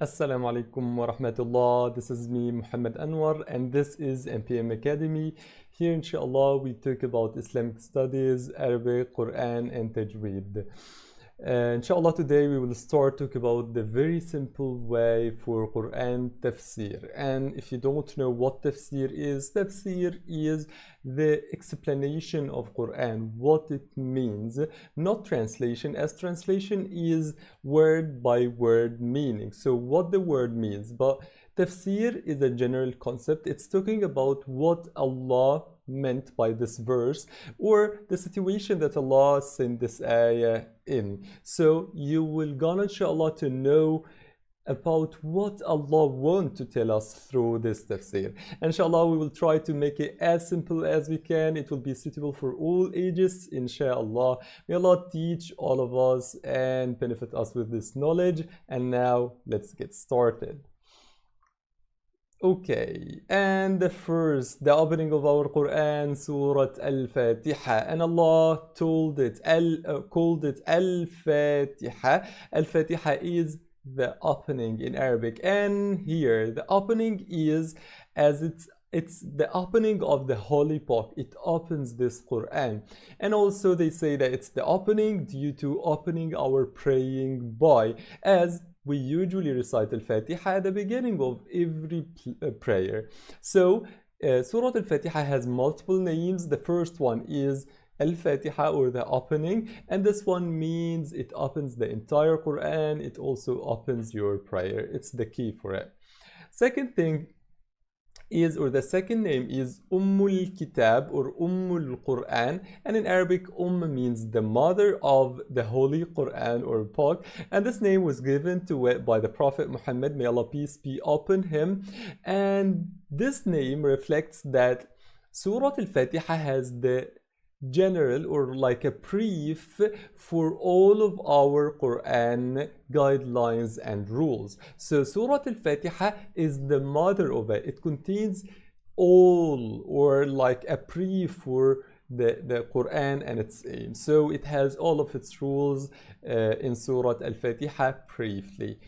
Assalamu alaikum wa rahmatullah. This is me, Muhammad Anwar, and this is MPM Academy. Here, inshallah, we talk about Islamic studies, Arabic, Quran, and Tajweed. Inshallah, today we will start talk about the very simple way for Quran Tafsir. And if you don't know what Tafsir is the explanation of Quran, what it means, not translation, as translation is word by word meaning. So what the word means, but Tafsir is a general concept. It's talking about what Allah meant by this verse or the situation that Allah sent this ayah in. So you will gonna inshallah to know about what Allah wants to tell us through this tafsir. Inshallah, we will try to make it as simple as we can. It will be suitable for all ages, inshallah. May Allah teach all of us and benefit us with this knowledge. And now let's get started. Okay, and the opening of our Quran, Surah Al-Fatiha, and Allah called it Al-Fatiha. Al-Fatiha is the opening in Arabic, and here the opening is as it's the opening of the holy book. It opens this Quran, and also they say that it's the opening due to opening our praying by, as we usually recite Al-Fatiha at the beginning of every prayer. So Surah Al-Fatiha has multiple names. The first one is Al-Fatiha, or the opening, and this one means it opens the entire Quran. It also opens your prayer. It's the key for it. Second thing is, or the second name is Ummul Kitab or Ummul Qur'an, and in Arabic means the mother of the Holy Quran or book, and this name was given to it by the Prophet Muhammad, may Allah peace be upon him. And this name reflects that Surah Al-Fatiha has the general or like a brief for all of our Quran guidelines and rules. So Surah Al-Fatiha is the mother of it. It contains all, or like a brief for the Quran and its aim. So it has all of its rules in Surah Al-Fatiha briefly.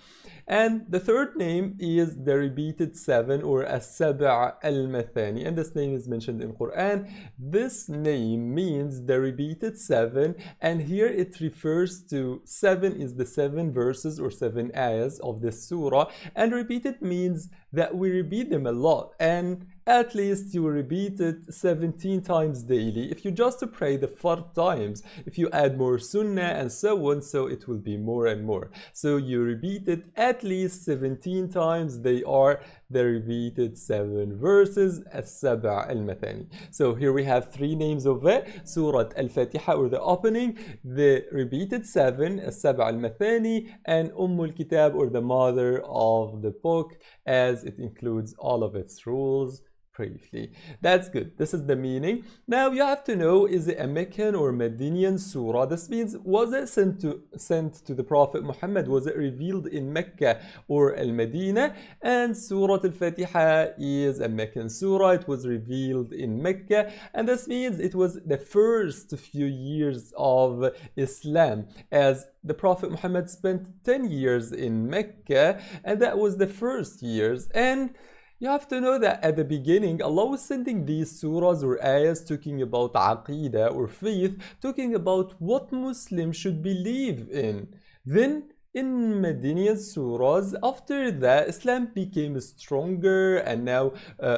And the third name is the repeated seven, or as-sab' al-mathani, and this name is mentioned in Quran. This name means the repeated seven, and here it refers to seven is the 7 verses or 7 ayahs of this surah, and repeated means that we repeat them a lot, and at least you repeat it 17 times daily. If you just pray the 4 times, if you add more sunnah and so on, so it will be more and more. So you repeat it at least 17 times. They are the repeated 7 verses, as-sab' al-mathani. So here we have 3 names of it: Surah Al-Fatiha, or the opening, the repeated 7, as-sab' al-mathani, and Ummul Kitab, or the mother of the book, as it includes all of its rules briefly. That's good. This is the meaning. Now you have to know, is it a Meccan or Medinian surah? This means, was it sent to the Prophet Muhammad? Was it revealed in Mecca or Al-Medina? And Surah Al-Fatiha is a Meccan surah. It was revealed in Mecca, and this means it was the first few years of Islam, as the Prophet Muhammad spent 10 years in Mecca, and that was the first years. And you have to know that at the beginning, Allah was sending these surahs or ayahs talking about aqidah or faith, talking about what Muslims should believe in. Then in Medinian surahs, after that, Islam became stronger, and now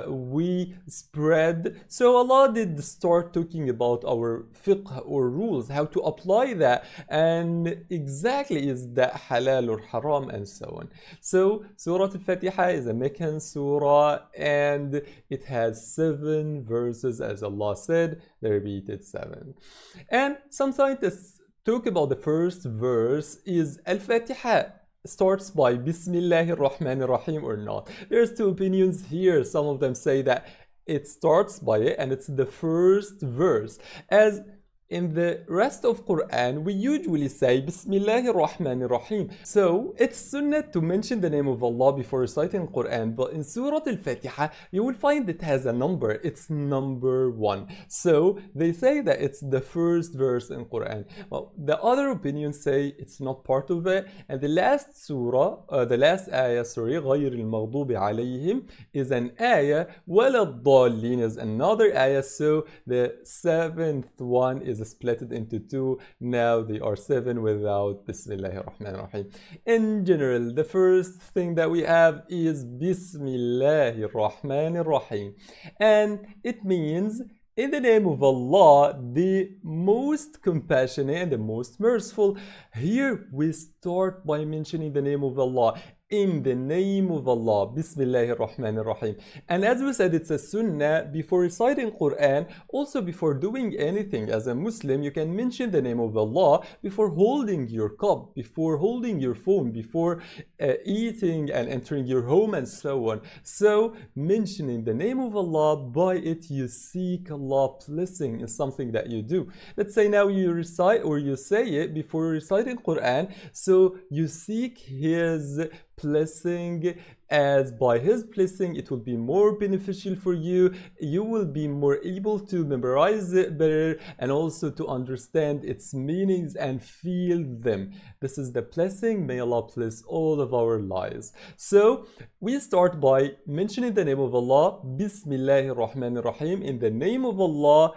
we spread. So Allah did start talking about our fiqh or rules, how to apply that, and exactly is that halal or haram, and so on. So Surah Al-Fatiha is a Meccan surah, and it has 7 verses, as Allah said, the repeated 7. And some scientists talk about the first verse. Is Al-Fatiha starts by Bismillahir Rahmanir Rahim or not? There's 2 opinions here. Some of them say that it starts by it and it's the first verse, as In the rest of Qur'an, we usually say Bismillahir Rahmanir Rahim. So it's sunnah to mention the name of Allah before reciting Qur'an, but in Surah Al-Fatiha, you will find it has a number. It's number 1. So they say that it's the first verse in Qur'an. Well, the other opinions say it's not part of it. And the last surah, the last ayah, غير المغضوب عليهم, is an ayah. ولا الضالين is another ayah. So the 7th one is split into 2. Now they are 7 without Bismillahir Rahmanir Rahim. In general, the first thing that we have is Bismillahir Rahmanir Rahim, and it means in the name of Allah, the most compassionate and the most merciful. Here we start by mentioning the name of Allah. In the name of Allah, Bismillahir Rahmanir Rahim. And as we said, it's a sunnah before reciting Qur'an, also before doing anything. As a Muslim, you can mention the name of Allah before holding your cup, before holding your phone, before eating and entering your home, and so on. So mentioning the name of Allah, by it you seek Allah's blessing in something that you do. Let's say now you recite or you say it before reciting Qur'an, so you seek His blessing, as by His blessing it will be more beneficial for you. You will be more able to memorize it better and also to understand its meanings and feel them. This is the blessing. May Allah bless all of our lives. So we start by mentioning the name of Allah, Bismillahir Rahmanir Rahim, in the name of Allah,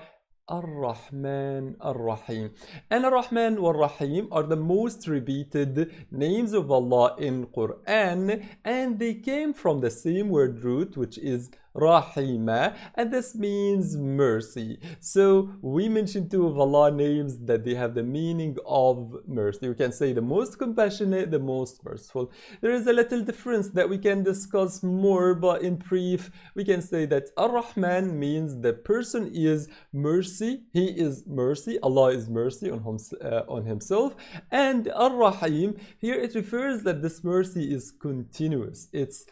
Ar-Rahman Ar-Rahim. And Ar-Rahman Ar-Rahim are the most repeated names of Allah in Qur'an, and they came from the same word root, which is Rahima, and this means mercy. So we mentioned 2 of Allah names that they have the meaning of mercy. We can say the most compassionate, the most merciful. There is a little difference that we can discuss more, but in brief, we can say that Ar-Rahman means the person is mercy. He is mercy. Allah is mercy on Himself. And Ar-Rahim, here it refers that this mercy is continuous. It's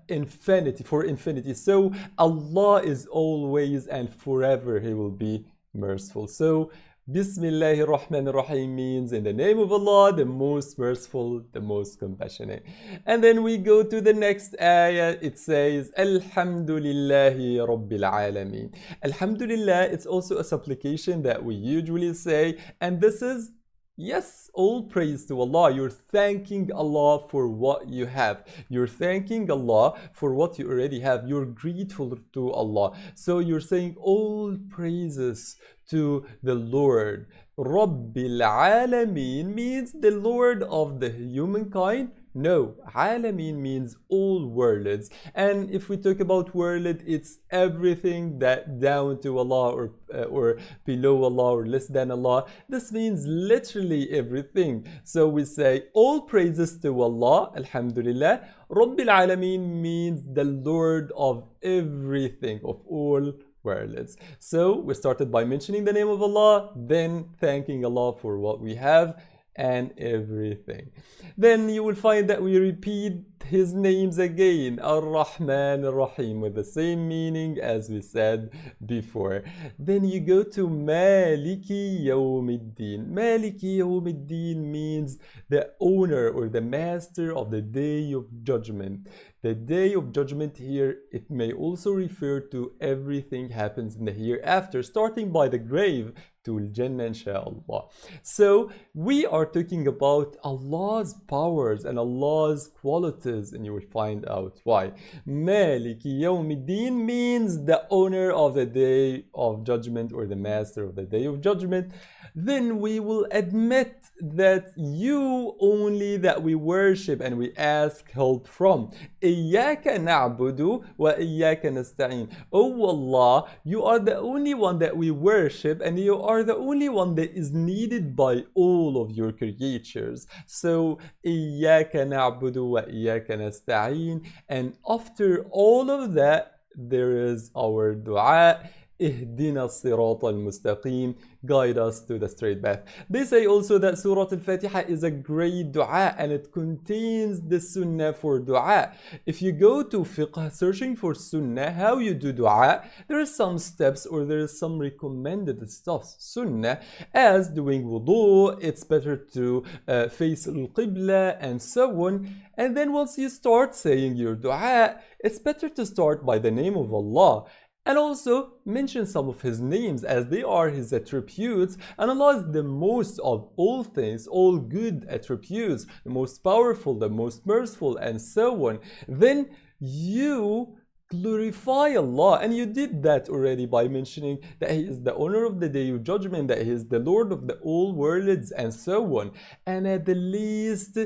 infinity, for infinity. So Allah is always and forever He will be merciful. So Bismillahir Rahmanir Rahim means in the name of Allah, the most merciful, the most compassionate. And then we go to the next ayah. It says Alhamdulillahi Rabbil Alameen. Alhamdulillah, it's also a supplication that we usually say, and this is, yes, all praise to Allah. You're thanking Allah for what you have. You're thanking Allah for what you already have. You're grateful to Allah. So you're saying all praises to the Lord. Rabbil Alameen means the Lord of the humankind. No, Alameen means all worlds. And if we talk about world, it's everything that down to Allah or below Allah or less than Allah. This means literally everything. So we say all praises to Allah, Alhamdulillah. Rabbil Alameen means the Lord of everything, of all worlds. So we started by mentioning the name of Allah, then thanking Allah for what we have and everything. Then you will find that we repeat His names again, Ar-Rahman Ar-Rahim, with the same meaning as we said before. Then you go to Maliki Yawmiddin. Maliki Yawmiddin means the owner or the master of the day of judgment. The day of judgment here, it may also refer to everything happens in the hereafter, starting by the grave to Jannah, inshallah. So we are talking about Allah's powers and Allah's qualities, and you will find out why. Maliki Yawmiddin means the owner of the day of judgment or the master of the day of judgment. Then we will admit that you only that we worship and we ask help from. Iyyaka na'budu wa iyyaka nasta'in. Oh Allah, you are the only one that we worship and you are the only one that is needed by all of your creatures. So iyyaka na'budu wa iyyaka nasta'in. And after all of that, there is our dua. اهدنا الصراط المستقيم, guide us to the straight path. They say also that Surah Al-Fatiha is a great dua and it contains the sunnah for dua. If you go to fiqh searching for sunnah, how you do dua, there are some steps or there is some recommended stuff. Sunnah, as doing wudu, it's better to face al-qibla and so on. And then once you start saying your dua, it's better to start by the name of Allah. And also mention some of his names as they are his attributes, and Allah is the most of all things, all good attributes, the most powerful, the most merciful, and so on. Then you glorify Allah, and you did that already by mentioning that He is the owner of the day of judgment, that He is the Lord of the all worlds, and so on. And at the least,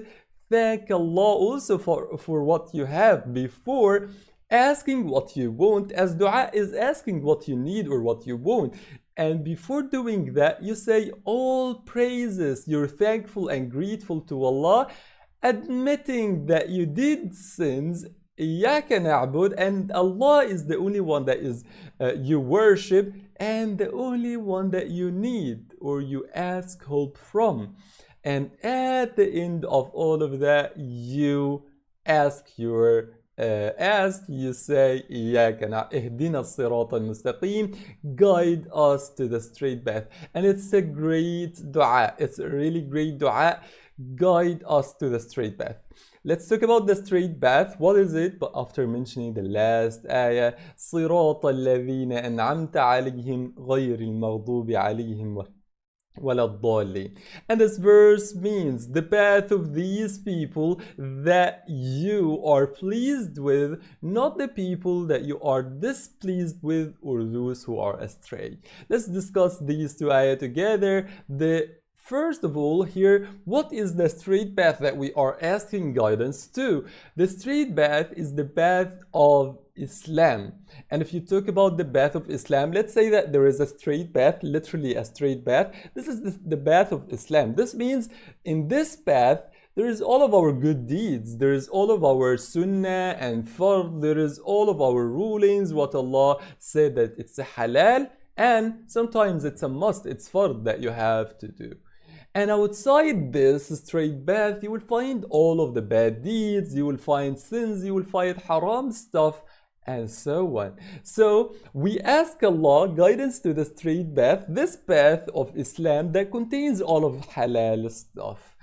thank Allah also for what you have before asking what you want, as dua is asking what you need or what you want. And before doing that, you say all praises, you're thankful and grateful to Allah, admitting that you did sins, إياك نعبد, and Allah is the only one that is you worship and the only one that you need or you ask help from. And at the end of all of that, you ask you say إياك اهدنا الصراط المستقيم, guide us to the straight path. And it's a great dua, it's a really great dua, guide us to the straight path. Let's talk about the straight path. What is it? But after mentioning the last ayah, صراط الذين أنعمت عليهم غير المغضوب عليهم ولا الضالين. And this verse means the path of these people that you are pleased with, not the people that you are displeased with or those who are astray. Let's discuss these two ayah together. First of all, here, what is the straight path that we are asking guidance to? The straight path is the path of Islam. And if you talk about the path of Islam, let's say that there is a straight path, literally a straight path. This is the path of Islam. This means in this path, there is all of our good deeds. There is all of our sunnah and fard. There is all of our rulings, what Allah said that it's a halal, and sometimes it's a must, it's fard that you have to do. And outside this straight path, you will find all of the bad deeds, you will find sins, you will find haram stuff, and so on. So we ask Allah guidance to the straight path, this path of Islam that contains all of halal stuff.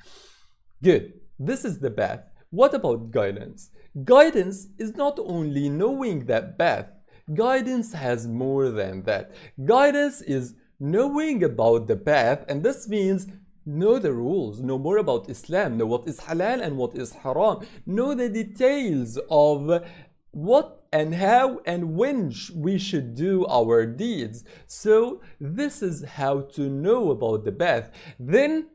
Good. This is the path. What about guidance? Guidance is not only knowing that path. Guidance has more than that. Guidance is knowing about the path, and this means know the rules, know more about Islam, know what is halal and what is haram, know the details of what and how and when we should do our deeds. So this is how to know about the path. Then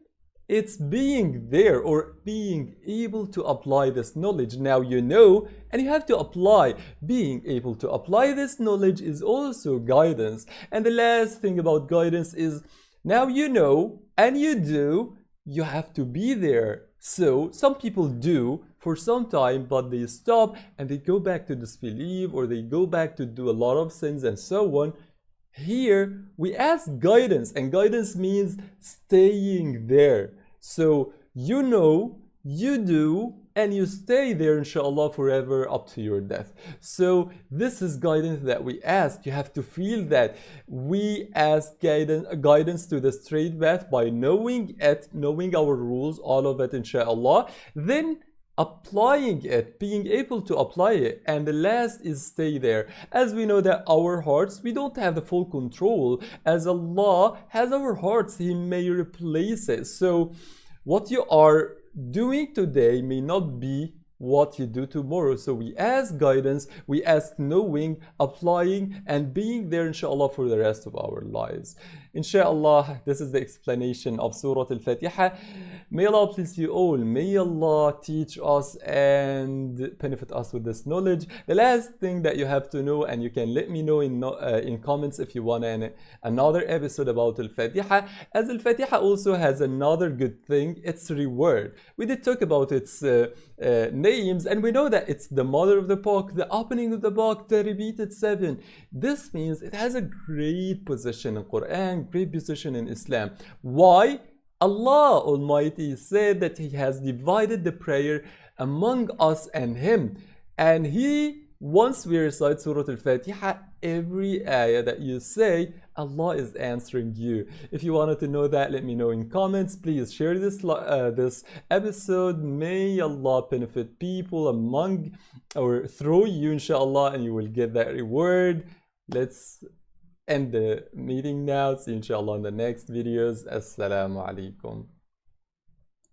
it's being there or being able to apply this knowledge. Now you know and you have to apply. Being able to apply this knowledge is also guidance. And the last thing about guidance is now you know and you do, you have to be there. So some people do for some time, but they stop and they go back to disbelief or they go back to do a lot of sins and so on. Here we ask guidance, and guidance means staying there. So you know, you do, and you stay there inshallah forever up to your death. So this is guidance that we ask. You have to feel that we ask guidance to the straight path by knowing it, knowing our rules, all of it inshallah, then applying it, being able to apply it, and the last is stay there. As we know that our hearts, we don't have the full control. As Allah has our hearts, He may replace it. So what you are doing today may not be what you do tomorrow. So we ask guidance, we ask knowing, applying, and being there inshallah for the rest of our lives. Inshallah, this is the explanation of Surah Al-Fatiha. May Allah bless you all. May Allah teach us and benefit us with this knowledge. The last thing that you have to know, and you can let me know in comments if you want another episode about Al-Fatiha, as Al-Fatiha also has another good thing, its reward. We did talk about its names, and we know that it's the mother of the book, the opening of the book, the repeated 7. This means it has a great position in Qur'an, great position in Islam. Why? Allah Almighty said that He has divided the prayer among us and Him. And He, once we recite Surah Al-Fatiha, every ayah that you say, Allah is answering you. If you wanted to know that, let me know in comments. Please share this episode. May Allah benefit people among or through you, inshallah, and you will get that reward. Let's end the meeting now. See you inshallah in the next videos. Assalamu alaikum.